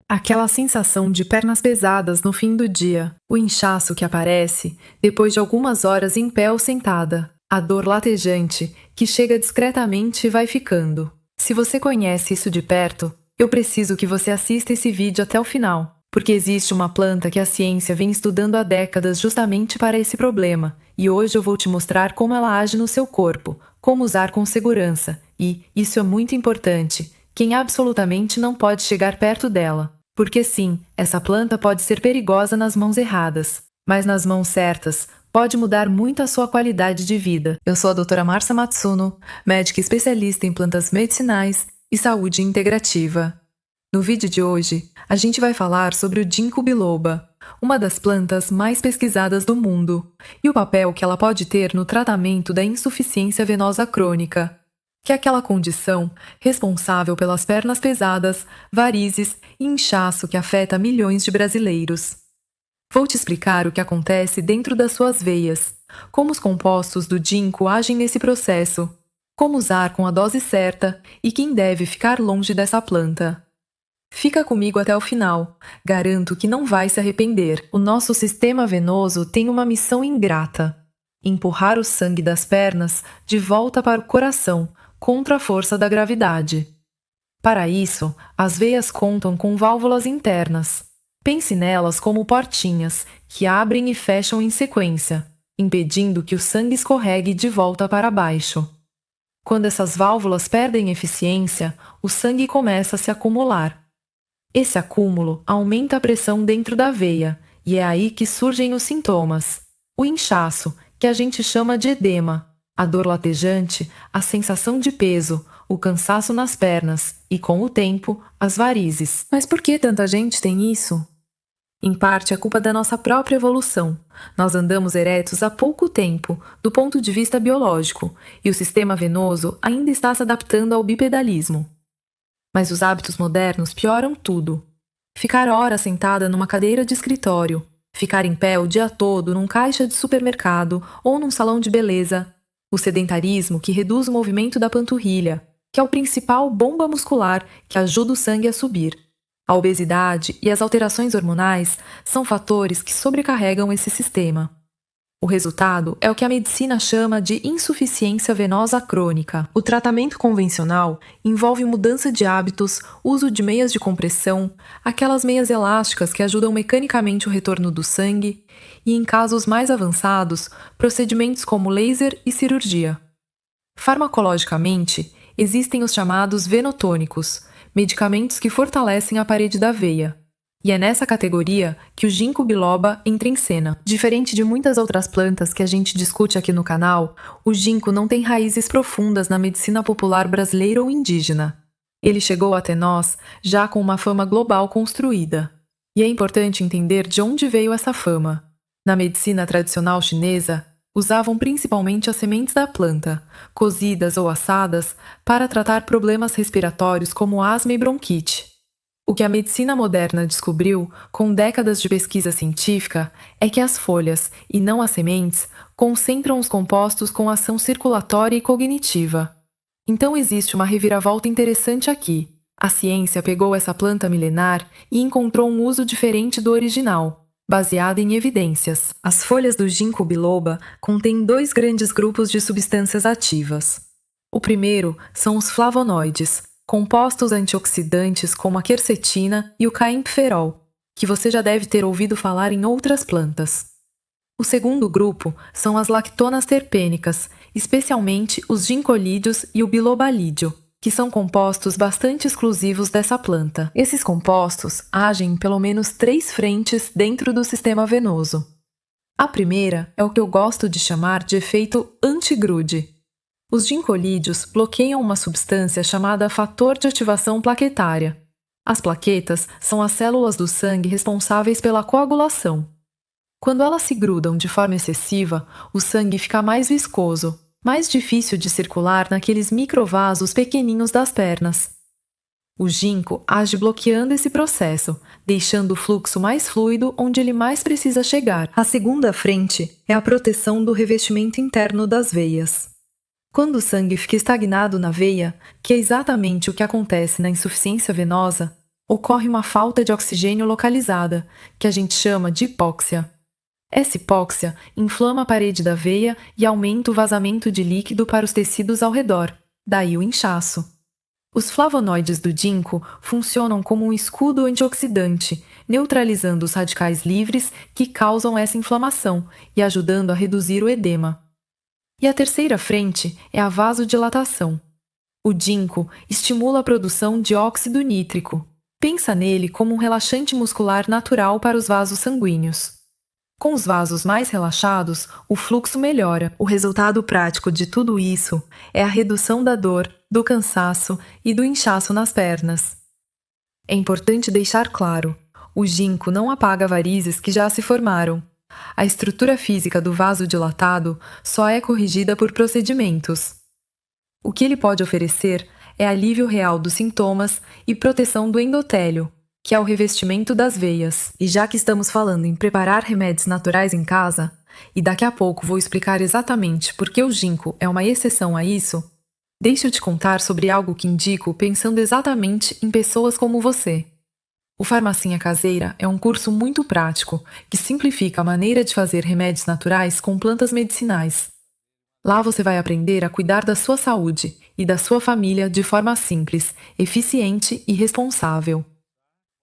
Aquela sensação de pernas pesadas no fim do dia, o inchaço que aparece depois de algumas horas em pé ou sentada, a dor latejante que chega discretamente e vai ficando. Se você conhece isso de perto, eu preciso que você assista esse vídeo até o final, porque existe uma planta que a ciência vem estudando há décadas justamente para esse problema, e hoje eu vou te mostrar como ela age no seu corpo, como usar com segurança, e, isso é muito importante, quem absolutamente não pode chegar perto dela. Porque sim, essa planta pode ser perigosa nas mãos erradas, mas nas mãos certas, pode mudar muito a sua qualidade de vida. Eu sou a doutora Marcia Matsuno, médica especialista em plantas medicinais e saúde integrativa. No vídeo de hoje, a gente vai falar sobre o ginkgo biloba, uma das plantas mais pesquisadas do mundo, e o papel que ela pode ter no tratamento da insuficiência venosa crônica, que é aquela condição responsável pelas pernas pesadas, varizes e inchaço que afeta milhões de brasileiros. Vou te explicar o que acontece dentro das suas veias, como os compostos do ginkgo agem nesse processo, como usar com a dose certa e quem deve ficar longe dessa planta. Fica comigo até o final, garanto que não vai se arrepender. O nosso sistema venoso tem uma missão ingrata: empurrar o sangue das pernas de volta para o coração, contra a força da gravidade. Para isso, as veias contam com válvulas internas. Pense nelas como portinhas, que abrem e fecham em sequência, impedindo que o sangue escorregue de volta para baixo. Quando essas válvulas perdem eficiência, o sangue começa a se acumular. Esse acúmulo aumenta a pressão dentro da veia, e é aí que surgem os sintomas. O inchaço, que a gente chama de edema, a dor latejante, a sensação de peso, o cansaço nas pernas e, com o tempo, as varizes. Mas por que tanta gente tem isso? Em parte é culpa da nossa própria evolução. Nós andamos eretos há pouco tempo, do ponto de vista biológico, e o sistema venoso ainda está se adaptando ao bipedalismo. Mas os hábitos modernos pioram tudo. Ficar horas sentada numa cadeira de escritório, ficar em pé o dia todo num caixa de supermercado ou num salão de beleza, o sedentarismo que reduz o movimento da panturrilha, que é o principal bomba muscular que ajuda o sangue a subir. A obesidade e as alterações hormonais são fatores que sobrecarregam esse sistema. O resultado é o que a medicina chama de insuficiência venosa crônica. O tratamento convencional envolve mudança de hábitos, uso de meias de compressão, aquelas meias elásticas que ajudam mecanicamente o retorno do sangue, e, em casos mais avançados, procedimentos como laser e cirurgia. Farmacologicamente, existem os chamados venotônicos, medicamentos que fortalecem a parede da veia. E é nessa categoria que o ginkgo biloba entra em cena. Diferente de muitas outras plantas que a gente discute aqui no canal, o ginkgo não tem raízes profundas na medicina popular brasileira ou indígena. Ele chegou até nós já com uma fama global construída. E é importante entender de onde veio essa fama. Na medicina tradicional chinesa, usavam principalmente as sementes da planta, cozidas ou assadas, para tratar problemas respiratórios como asma e bronquite. O que a medicina moderna descobriu, com décadas de pesquisa científica, é que as folhas, e não as sementes, concentram os compostos com ação circulatória e cognitiva. Então existe uma reviravolta interessante aqui. A ciência pegou essa planta milenar e encontrou um uso diferente do original, baseado em evidências. As folhas do ginkgo biloba contêm dois grandes grupos de substâncias ativas. O primeiro são os flavonoides, compostos antioxidantes como a quercetina e o caempferol, que você já deve ter ouvido falar em outras plantas. O segundo grupo são as lactonas terpênicas, especialmente os ginkolídeos e o bilobalídeo, que são compostos bastante exclusivos dessa planta. Esses compostos agem em pelo menos 3 frentes dentro do sistema venoso. A primeira é o que eu gosto de chamar de efeito antigrude. Os ginkolídeos bloqueiam uma substância chamada fator de ativação plaquetária. As plaquetas são as células do sangue responsáveis pela coagulação. Quando elas se grudam de forma excessiva, o sangue fica mais viscoso, mais difícil de circular naqueles microvasos pequeninhos das pernas. O ginkgo age bloqueando esse processo, deixando o fluxo mais fluido onde ele mais precisa chegar. A segunda frente é a proteção do revestimento interno das veias. Quando o sangue fica estagnado na veia, que é exatamente o que acontece na insuficiência venosa, ocorre uma falta de oxigênio localizada, que a gente chama de hipóxia. Essa hipóxia inflama a parede da veia e aumenta o vazamento de líquido para os tecidos ao redor, daí o inchaço. Os flavonoides do ginkgo funcionam como um escudo antioxidante, neutralizando os radicais livres que causam essa inflamação e ajudando a reduzir o edema. E a terceira frente é a vasodilatação. O ginkgo estimula a produção de óxido nítrico. Pensa nele como um relaxante muscular natural para os vasos sanguíneos. Com os vasos mais relaxados, o fluxo melhora. O resultado prático de tudo isso é a redução da dor, do cansaço e do inchaço nas pernas. É importante deixar claro, o ginkgo não apaga varizes que já se formaram. A estrutura física do vaso dilatado só é corrigida por procedimentos. O que ele pode oferecer é alívio real dos sintomas e proteção do endotélio, que é o revestimento das veias. E já que estamos falando em preparar remédios naturais em casa, e daqui a pouco vou explicar exatamente por que o ginkgo é uma exceção a isso, deixa eu te contar sobre algo que indico pensando exatamente em pessoas como você. O Farmacinha Caseira é um curso muito prático que simplifica a maneira de fazer remédios naturais com plantas medicinais. Lá você vai aprender a cuidar da sua saúde e da sua família de forma simples, eficiente e responsável.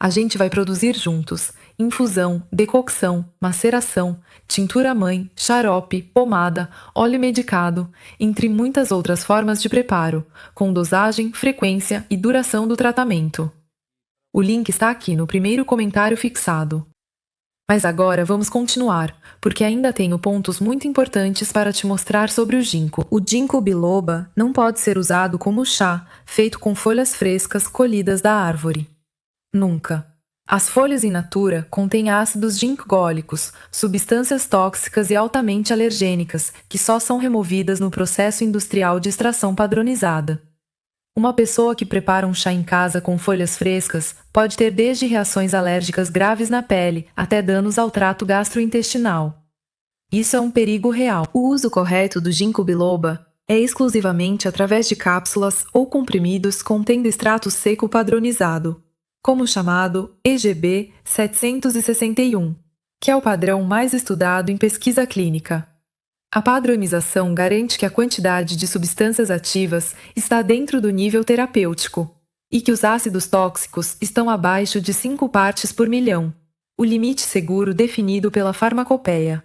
A gente vai produzir juntos infusão, decocção, maceração, tintura-mãe, xarope, pomada, óleo medicado, entre muitas outras formas de preparo, com dosagem, frequência e duração do tratamento. O link está aqui no primeiro comentário fixado. Mas agora vamos continuar, porque ainda tenho pontos muito importantes para te mostrar sobre o ginkgo. O ginkgo biloba não pode ser usado como chá, feito com folhas frescas colhidas da árvore. Nunca. As folhas in natura contêm ácidos ginkgólicos, substâncias tóxicas e altamente alergênicas, que só são removidas no processo industrial de extração padronizada. Uma pessoa que prepara um chá em casa com folhas frescas pode ter desde reações alérgicas graves na pele até danos ao trato gastrointestinal. Isso é um perigo real. O uso correto do ginkgo biloba é exclusivamente através de cápsulas ou comprimidos contendo extrato seco padronizado, como o chamado EGB 761, que é o padrão mais estudado em pesquisa clínica. A padronização garante que a quantidade de substâncias ativas está dentro do nível terapêutico e que os ácidos tóxicos estão abaixo de 5 partes por milhão, o limite seguro definido pela farmacopeia.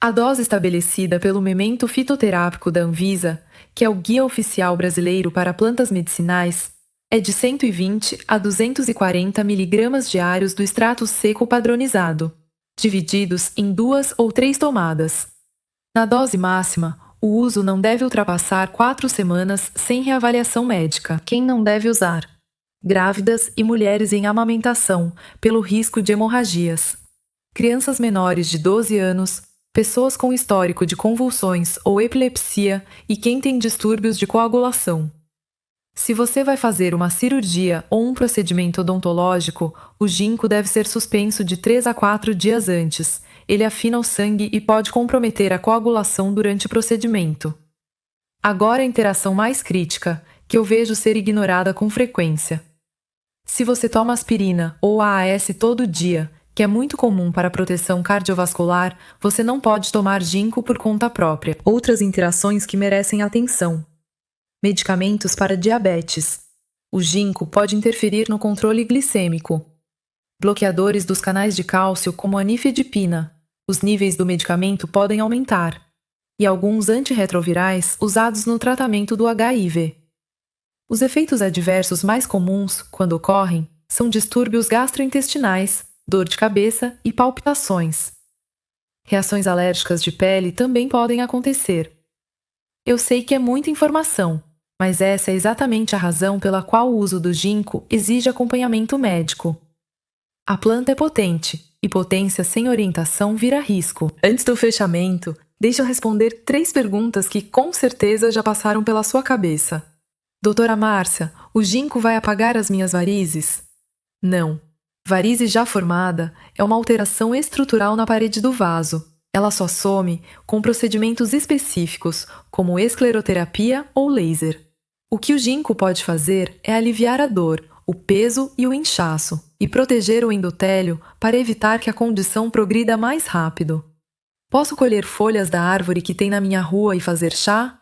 A dose estabelecida pelo Memento Fitoterápico da Anvisa, que é o Guia Oficial Brasileiro para Plantas Medicinais, é de 120 a 240 mg diários do extrato seco padronizado, divididos em 2 ou 3 tomadas. Na dose máxima, o uso não deve ultrapassar 4 semanas sem reavaliação médica. Quem não deve usar? Grávidas e mulheres em amamentação, pelo risco de hemorragias. Crianças menores de 12 anos, pessoas com histórico de convulsões ou epilepsia e quem tem distúrbios de coagulação. Se você vai fazer uma cirurgia ou um procedimento odontológico, o ginkgo deve ser suspenso de 3 a 4 dias antes. Ele afina o sangue e pode comprometer a coagulação durante o procedimento. Agora a interação mais crítica, que eu vejo ser ignorada com frequência. Se você toma aspirina ou AAS todo dia, que é muito comum para a proteção cardiovascular, você não pode tomar ginkgo por conta própria. Outras interações que merecem atenção. Medicamentos para diabetes. O ginkgo pode interferir no controle glicêmico. Bloqueadores dos canais de cálcio como a nifedipina. Os níveis do medicamento podem aumentar. E alguns antirretrovirais usados no tratamento do HIV. Os efeitos adversos mais comuns, quando ocorrem, são distúrbios gastrointestinais, dor de cabeça e palpitações. Reações alérgicas de pele também podem acontecer. Eu sei que é muita informação, mas essa é exatamente a razão pela qual o uso do ginkgo exige acompanhamento médico. A planta é potente, e potência sem orientação vira risco. Antes do fechamento, deixa eu responder 3 perguntas que com certeza já passaram pela sua cabeça. Doutora Márcia, o ginkgo vai apagar as minhas varizes? Não. Varize já formada é uma alteração estrutural na parede do vaso. Ela só some com procedimentos específicos, como escleroterapia ou laser. O que o ginkgo pode fazer é aliviar a dor, o peso e o inchaço, e proteger o endotélio para evitar que a condição progrida mais rápido. Posso colher folhas da árvore que tem na minha rua e fazer chá?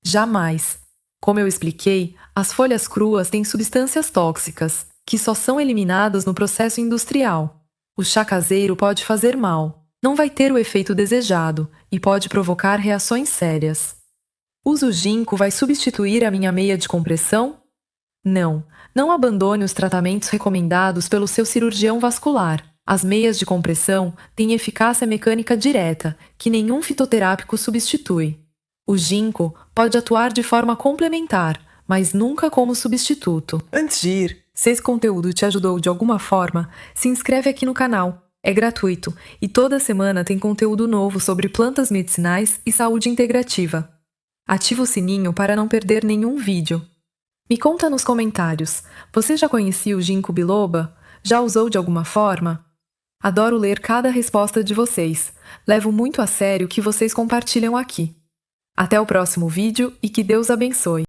Jamais. Como eu expliquei, as folhas cruas têm substâncias tóxicas, que só são eliminadas no processo industrial. O chá caseiro pode fazer mal, não vai ter o efeito desejado e pode provocar reações sérias. O ginkgo vai substituir a minha meia de compressão? Não, não abandone os tratamentos recomendados pelo seu cirurgião vascular. As meias de compressão têm eficácia mecânica direta, que nenhum fitoterápico substitui. O ginkgo pode atuar de forma complementar, mas nunca como substituto. Antes de ir, se esse conteúdo te ajudou de alguma forma, se inscreve aqui no canal. É gratuito e toda semana tem conteúdo novo sobre plantas medicinais e saúde integrativa. Ativa o sininho para não perder nenhum vídeo. Me conta nos comentários, você já conhecia o ginkgo biloba? Já usou de alguma forma? Adoro ler cada resposta de vocês. Levo muito a sério o que vocês compartilham aqui. Até o próximo vídeo e que Deus abençoe.